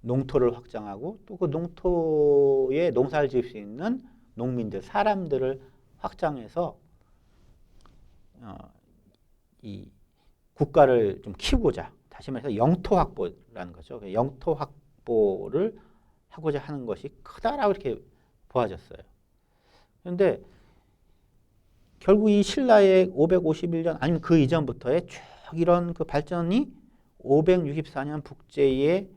농토를 확장하고 또 그 농토에 농사를 지을 수 있는 농민들, 사람들을 확장해서 이 국가를 좀 키우고자, 다시 말해서 영토 확보라는 거죠. 영토 확보를 하고자 하는 것이 크다라고 이렇게 보아졌어요. 그런데 결국 이 신라의 551년 아니면 그 이전부터의 쭉 이런 그 발전이 564년 북제에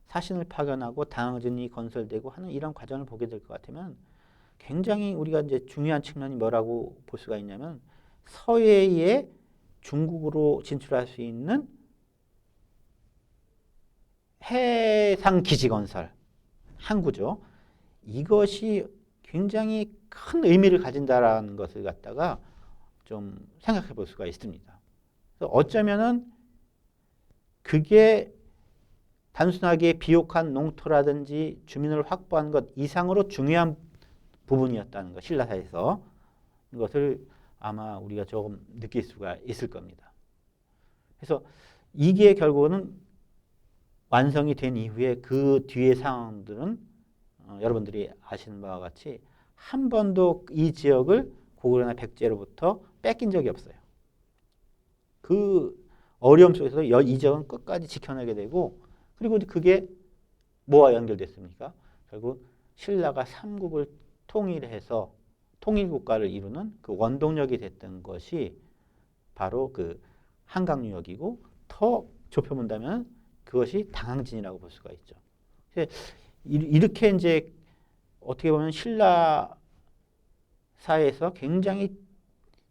사신을 파견하고 당항진이 건설되고 하는 이런 과정을 보게 될 것 같으면 굉장히 우리가 이제 중요한 측면이 뭐라고 볼 수가 있냐면 서해에 중국으로 진출할 수 있는 해상 기지 건설 항구죠. 이것이 굉장히 큰 의미를 가진다라는 것을 갖다가 좀 생각해 볼 수가 있습니다. 그래서 어쩌면은 그게 단순하게 비옥한 농토라든지 주민을 확보한 것 이상으로 중요한 부분이었다는 것, 신라사에서 이것을 아마 우리가 조금 느낄 수가 있을 겁니다. 그래서 이게 결국은 완성이 된 이후에 그 뒤의 상황들은 여러분들이 아시는 바와 같이 한 번도 이 지역을 고구려나 백제로부터 뺏긴 적이 없어요. 그 어려움 속에서 이 지역은 끝까지 지켜내게 되고 그리고 그게 뭐와 연결됐습니까? 결국 신라가 삼국을 통일해서 통일국가를 이루는 그 원동력이 됐던 것이 바로 그 한강유역이고 더 좁혀본다면 그것이 당항진이라고 볼 수가 있죠. 이렇게 이제 어떻게 보면 신라 사회에서 굉장히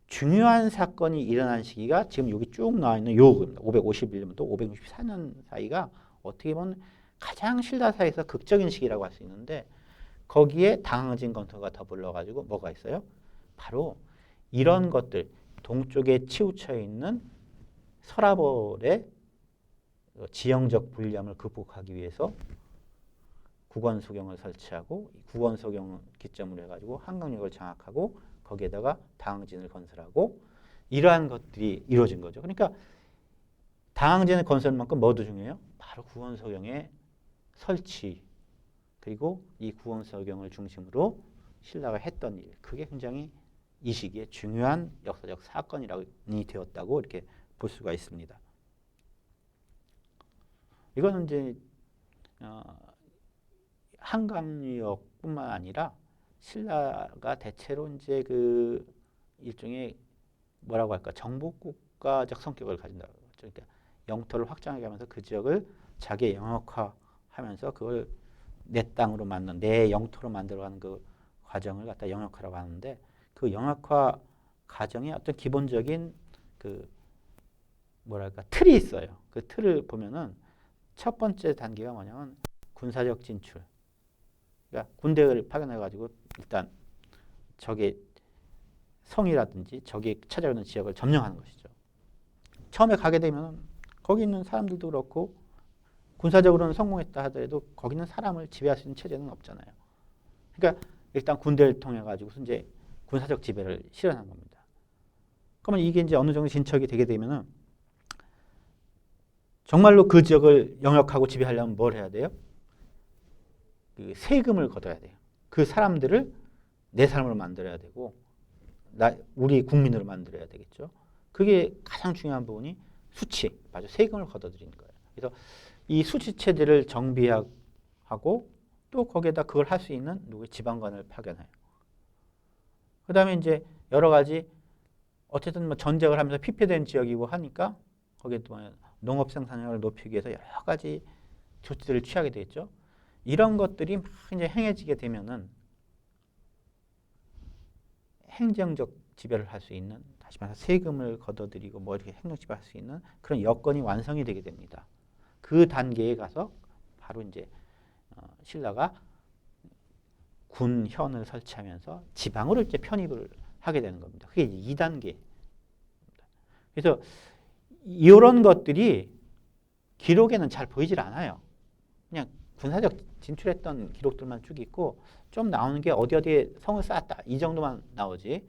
중요한 사건이 일어난 시기가 지금 여기 쭉 나와 있는 요겁니다. 551년부터 564년 사이가 어떻게 보면 가장 신라 사회에서 극적인 시기라고 할 수 있는데 거기에 당항진 건설과 더불어 가지고 뭐가 있어요? 바로 이런 것들 동쪽에 치우쳐 있는 서라벌의 지형적 불리함을 극복하기 위해서 국원소경을 설치하고 국원소경 기점으로 해가지고 한강역을 장악하고 거기에다가 당항진을 건설하고 이러한 것들이 이루어진 거죠. 그러니까 당항진의 건설만큼 뭐도 중요해요? 바로 국원소경의 설치 그리고 이 국원소경을 중심으로 신라가 했던 일 그게 굉장히 이 시기에 중요한 역사적 사건이 되었다고 이렇게 볼 수가 있습니다. 이거는 이제 한강유역뿐만 아니라 신라가 대체로 이제 그 일종의 뭐라고 할까 정복국가적 성격을 가진다고 그러죠. 그러니까 영토를 확장해가면서 그 지역을 자기의 영역화하면서 그걸 내 땅으로 만든 내 영토로 만들어가는 그 과정을 갖다 영역화라고 하는데 그 영역화 과정에 어떤 기본적인 그 뭐랄까 틀이 있어요. 그 틀을 보면은 첫 번째 단계가 뭐냐면 군사적 진출. 그러니까 군대를 파견해가지고 일단 적의 성이라든지 적이 찾아오는 지역을 점령하는 것이죠. 처음에 가게 되면 거기 있는 사람들도 그렇고 군사적으로는 성공했다 하더라도 거기 있는 사람을 지배할 수 있는 체제는 없잖아요. 그러니까 일단 군대를 통해 가지고 이제 군사적 지배를 실현한 겁니다. 그러면 이게 이제 어느 정도 진척이 되게 되면은 정말로 그 지역을 영역하고 지배하려면 뭘 해야 돼요? 그 세금을 걷어야 돼요. 그 사람들을 내 사람으로 만들어야 되고 우리 국민으로 만들어야 되겠죠. 그게 가장 중요한 부분이 수치, 맞아 세금을 걷어들이는 거예요. 그래서 이 수치 체제를 정비하고 또 거기에다 그걸 할 수 있는 누구의 지방관을 파견해요. 그 다음에 이제 여러 가지 어쨌든 뭐 전쟁을 하면서 피폐된 지역이고 하니까 거기에 또 농업 생산량을 높이기 위해서 여러 가지 조치들을 취하게 되겠죠. 이런 것들이 막 이제 행해지게 되면은 행정적 지배를 할 수 있는 다시 말해서 세금을 걷어들이고 뭐 이렇게 행정 지배할 수 있는 그런 여건이 완성이 되게 됩니다. 그 단계에 가서 바로 이제 신라가 군현을 설치하면서 지방으로 이제 편입을 하게 되는 겁니다. 그게 2단계. 그래서 이런 것들이 기록에는 잘 보이질 않아요. 그냥 군사적 진출했던 기록들만 쭉 있고 좀 나오는 게 어디에 성을 쌓았다 이 정도만 나오지.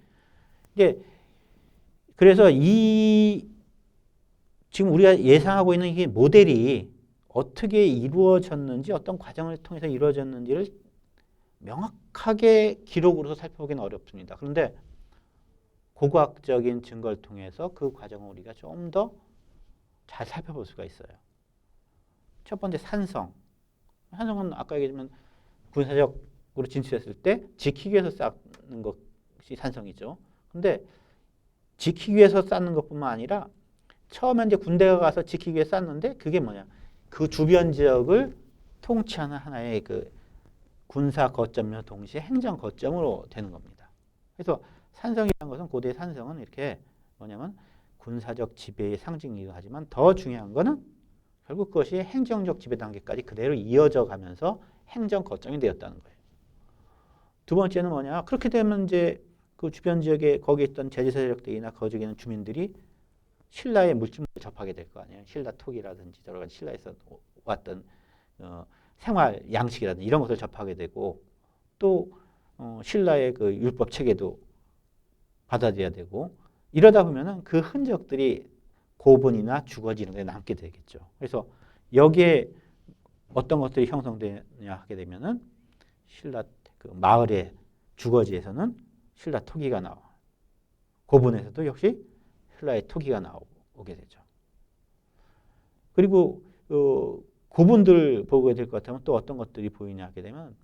이게 그래서 이 지금 우리가 예상하고 있는 이 모델이 어떻게 이루어졌는지 어떤 과정을 통해서 이루어졌는지를 명확하게 기록으로서 살펴보기는 어렵습니다. 그런데 고고학적인 증거를 통해서 그 과정을 우리가 좀 더 잘 살펴볼 수가 있어요. 첫 번째 산성. 산성은 아까 얘기했지만 군사적으로 진출했을 때 지키기 위해서 쌓는 것이 산성이죠. 근데 지키기 위해서 쌓는 것뿐만 아니라 처음에 이제 군대가 가서 지키기 위해 쌓는데 그게 뭐냐? 그 주변 지역을 통치하는 하나의 그 군사 거점이며 동시에 행정 거점으로 되는 겁니다. 그래서 산성이라는 것은 고대 산성은 이렇게 뭐냐면 군사적 지배의 상징이기도 하지만 더 중요한 거는 결국 그것이 행정적 지배 단계까지 그대로 이어져 가면서 행정 거점이 되었다는 거예요. 두 번째는 뭐냐? 그렇게 되면 이제 그 주변 지역에 거기에 있던 제지 세력들이나 거기에 있는 주민들이 신라의 물질을 접하게 될 거 아니에요. 신라 톡이라든지 여러 가지 신라에서 왔던 생활 양식이라든지 이런 것을 접하게 되고 또 신라의 그 율법 체계도 받아들여야 되고 이러다 보면은 그 흔적들이 고분이나 주거지 이런 데 남게 되겠죠. 그래서 여기에 어떤 것들이 형성되냐 하게 되면은 신라 그 마을의 주거지에서는 신라 토기가 나와. 고분에서도 역시 신라의 토기가 나오게 되죠. 그리고 고분들 보게 될 것 같으면 또 어떤 것들이 보이냐 하게 되면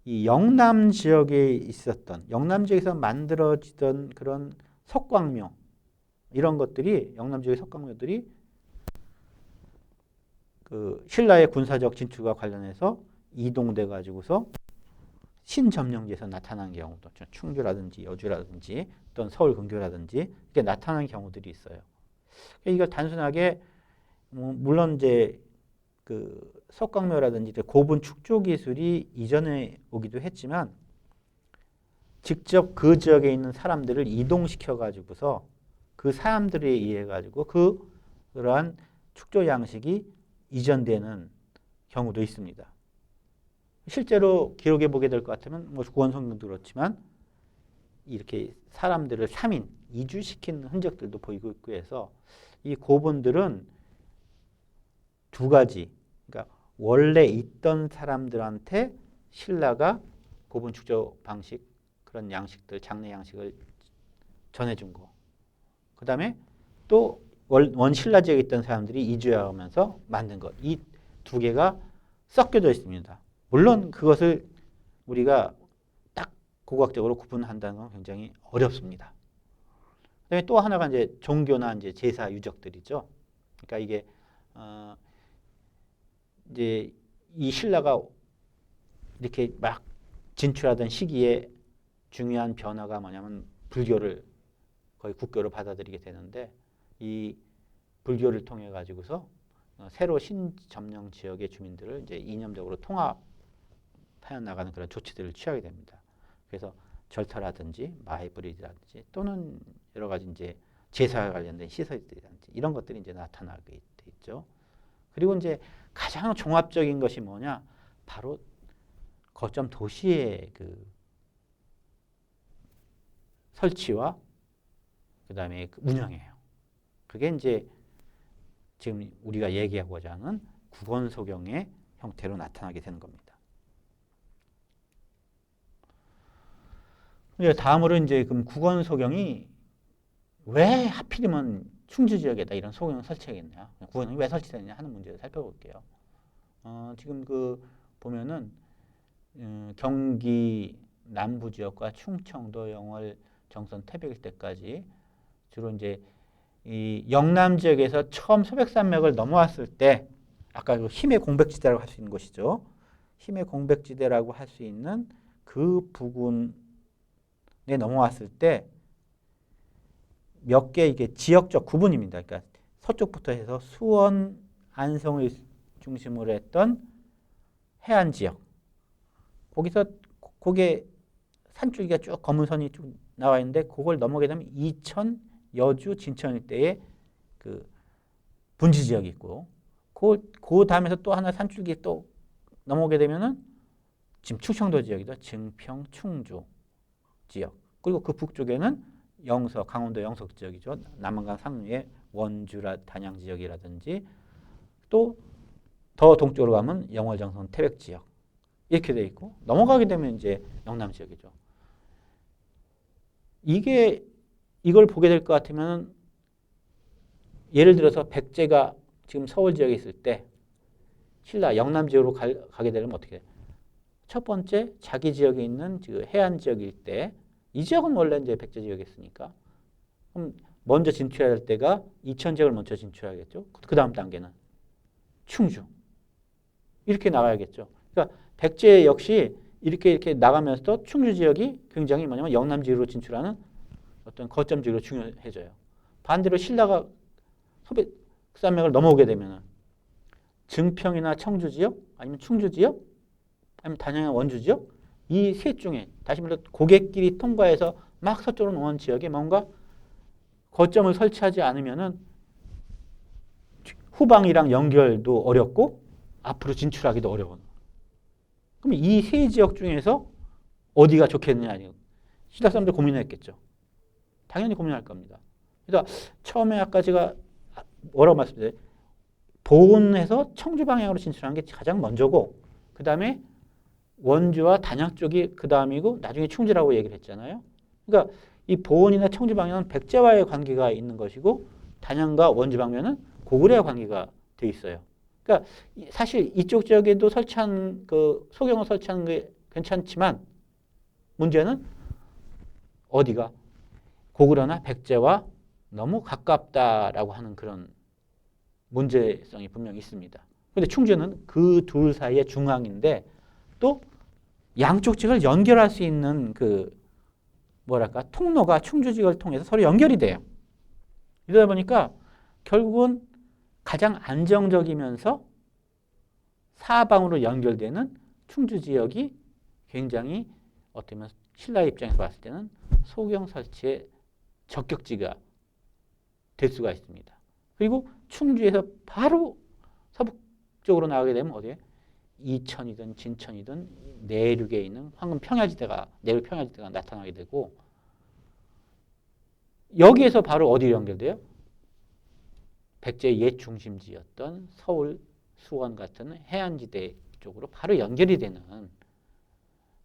이 영남 지역에 있었던 영남 지역에서 만들어지던 그런 석광묘 이런 것들이 영남 지역의 석강묘들이 그 신라의 군사적 진출과 관련해서 이동돼 가지고서 신점령지에서 나타난 경우도 충주라든지 여주라든지 또는 서울 근교라든지 이렇게 나타난 경우들이 있어요. 이걸 단순하게 물론 이제 그 석강묘라든지 고분 축조 기술이 이전에 오기도 했지만 직접 그 지역에 있는 사람들을 이동시켜 가지고서 그 사람들에 의해 가지고 그러한 축조 양식이 이전되는 경우도 있습니다. 실제로 기록해 보게 될 것 같으면 뭐 구원성경도 그렇지만 이렇게 사람들을 3인 이주시킨 흔적들도 보이고 있고 해서 이 고분들은 두 가지, 그러니까 원래 있던 사람들한테 신라가 고분 축조 방식 그런 양식들 장례 양식을 전해준 거. 그 다음에 또 원신라 지역에 있던 사람들이 이주하면서 만든 것. 이 두 개가 섞여져 있습니다. 물론 그것을 우리가 딱 고고학적으로 구분한다는 건 굉장히 어렵습니다. 그다음에 또 하나가 이제 종교나 이제 제사 유적들이죠. 그러니까 이게 이제 이 신라가 이렇게 막 진출하던 시기에 중요한 변화가 뭐냐면 불교를 거의 국교로 받아들이게 되는데 이 불교를 통해 가지고서 새로 신점령 지역의 주민들을 이제 이념적으로 통합하여 나가는 그런 조치들을 취하게 됩니다. 그래서 절터라든지 마해불이라든지 또는 여러 가지 이제 제사와 관련된 시설들이라든지 이런 것들이 이제 나타나게 돼 있죠. 그리고 이제 가장 종합적인 것이 뭐냐? 바로 거점 도시의 그 설치와 그다음에 그 운영이에요. 그게 이제 지금 우리가 얘기하고자 하는 국원소경의 형태로 나타나게 되는 겁니다. 다음으로 이제 그럼 국원소경이 왜 하필이면 충주 지역에다 이런 소경을 설치하겠냐? 국원소경이 왜 설치됐냐 하는 문제를 살펴볼게요. 지금 그 보면은 경기 남부 지역과 충청도, 영월, 정선, 태백 일대까지 주로 이제 이 영남 지역에서 처음 소백산맥을 넘어왔을 때 아까 그 힘의 공백지대라고 할 수 있는 곳이죠. 힘의 공백지대라고 할 수 있는 그 부근에 넘어왔을 때 몇 개 이게 지역적 구분입니다. 그러니까 서쪽부터 해서 수원, 안성을 중심으로 했던 해안 지역. 거기서 거기에 산줄기가 쭉 검은 선이 쭉 나와 있는데 그걸 넘어가게 되면 이천, 여주, 진천 일대에 그 분지 지역이 있고 그 다음에서 또 하나 산줄기 또 넘어오게 되면은 지금 충청도 지역이죠. 증평, 충주 지역. 그리고 그 북쪽에는 영서, 강원도 영서 지역이죠. 남한강 상류의 원주라 단양 지역이라든지 또 더 동쪽으로 가면 영월, 정선, 태백 지역 이렇게 돼 있고 넘어가게 되면 이제 영남 지역이죠. 이걸 보게 될 것 같으면 예를 들어서 백제가 지금 서울 지역에 있을 때 신라 영남 지역으로 가게 되면 어떻게 돼요? 첫 번째 자기 지역에 있는 그 해안 지역일 때 이 지역은 원래 이제 백제 지역이었으니까 그럼 먼저 진출해야 할 때가 이천 지역을 먼저 진출해야겠죠. 그 다음 단계는 충주 이렇게 나가야겠죠. 그러니까 백제 역시 이렇게 나가면서도 충주 지역이 굉장히 뭐냐면 영남 지역으로 진출하는 어떤 거점 지역으로 중요해져요. 반대로 신라가 소백산맥을 넘어오게 되면은 증평이나 청주 지역, 아니면 충주 지역, 아니면 단양의 원주 지역 이 셋 중에 다시 말해 고갯길이 통과해서 막 서쪽으로 오는 지역에 뭔가 거점을 설치하지 않으면은 후방이랑 연결도 어렵고 앞으로 진출하기도 어려운. 그럼 이 세 지역 중에서 어디가 좋겠느냐? 신라 사람들 고민했겠죠. 당연히 고민할 겁니다. 그래서 처음에 아까 제가 뭐라고 말씀드렸어요? 보온해서 청주 방향으로 진출하는 게 가장 먼저고 그 다음에 원주와 단양 쪽이 그 다음이고 나중에 충주라고 얘기를 했잖아요. 그러니까 이 보온이나 청주 방향은 백제와의 관계가 있는 것이고 단양과 원주 방면은 고구려와 관계가 돼 있어요. 그러니까 사실 이쪽 지역에도 설치한 그 소경을 설치하는 게 괜찮지만 문제는 어디가 고구려나 백제와 너무 가깝다라고 하는 그런 문제성이 분명히 있습니다. 근데 충주는 그 둘 사이의 중앙인데 또 양쪽 지역을 연결할 수 있는 그 뭐랄까 통로가 충주 지역을 통해서 서로 연결이 돼요. 이러다 보니까 결국은 가장 안정적이면서 사방으로 연결되는 충주 지역이 굉장히 어떻게 보면 신라의 입장에서 봤을 때는 소경 설치의 적격지가 될 수가 있습니다. 그리고 충주에서 바로 서북쪽으로 나가게 되면 어디에 이천이든 진천이든 내륙에 있는 황금 평야지대가 내륙 평야지대가 나타나게 되고 여기에서 바로 어디로 연결돼요? 백제의 옛 중심지였던 서울, 수원 같은 해안지대 쪽으로 바로 연결이 되는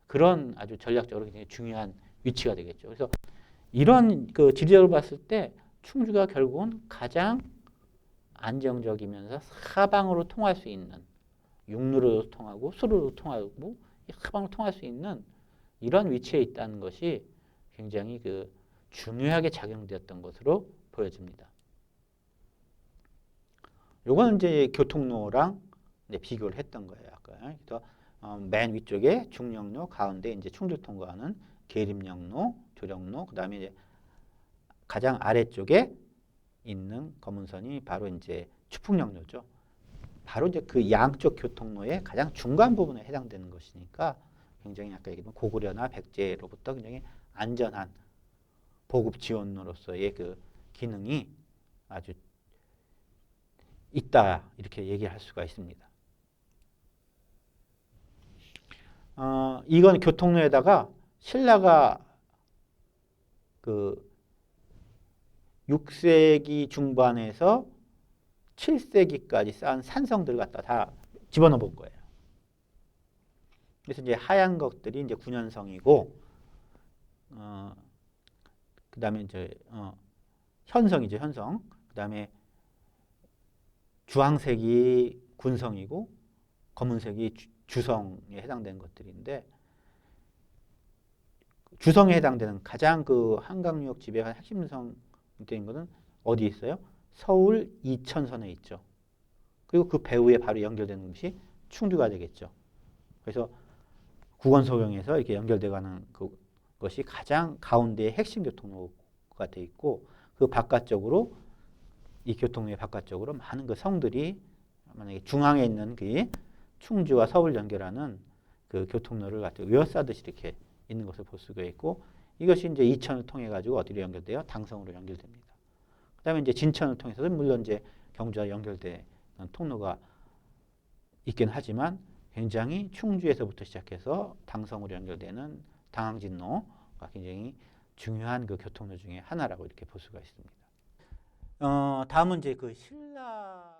그런 아주 전략적으로 굉장히 중요한 위치가 되겠죠. 그래서 이런 그 지리적으로 봤을 때 충주가 결국은 가장 안정적이면서 사방으로 통할 수 있는 육로로 통하고 수로로 통하고 사방으로 통할 수 있는 이런 위치에 있다는 것이 굉장히 그 중요하게 작용되었던 것으로 보여집니다. 요거는 이제 교통로랑 비교를 했던 거예요. 아까. 그래서 맨 위쪽에 중령로, 가운데 이제 충주 통과하는 계림역로, 조령로, 그다음에 이제 가장 아래쪽에 있는 검은 선이 바로 이제 추풍역로죠. 바로 이제 그 양쪽 교통로의 가장 중간 부분에 해당되는 것이니까 굉장히 아까 얘기했던 고구려나 백제로부터 굉장히 안전한 보급 지원로로서의 그 기능이 아주 있다 이렇게 얘기할 수가 있습니다. 이건 교통로에다가 신라가 그 6세기 중반에서 7세기까지 쌓은 산성들을 갖다 다 집어넣어 본 거예요. 그래서 이제 하얀 것들이 이제 군현성이고, 그 다음에 이제, 현성이죠, 현성. 그 다음에 주황색이 군성이고, 검은색이 주성에 해당되는 것들인데, 주성에 해당되는 가장 그 한강유역 지배가 핵심성 된 것은 어디 있어요? 서울 이천선에 있죠. 그리고 그 배후에 바로 연결되는 것이 충주가 되겠죠. 그래서 국원소경에서 이렇게 연결돼가는 그것이 가장 가운데의 핵심 교통로가 돼 있고 그 바깥쪽으로 이 교통로의 바깥쪽으로 많은 그 성들이 만약에 중앙에 있는 그 충주와 서울 연결하는 그 교통로를 갖다 에워싸듯이 이렇게 있는 것을 볼 수가 있고 이것이 이제 이천을 통해 가지고 어디로 연결돼요? 당성으로 연결됩니다. 그다음에 이제 진천을 통해서도 물론 이제 경주와 연결되는 통로가 있긴 하지만 굉장히 충주에서부터 시작해서 당성으로 연결되는 당항진로가 굉장히 중요한 그 교통로 중에 하나라고 이렇게 볼 수가 있습니다. 다음은 이제 그 신라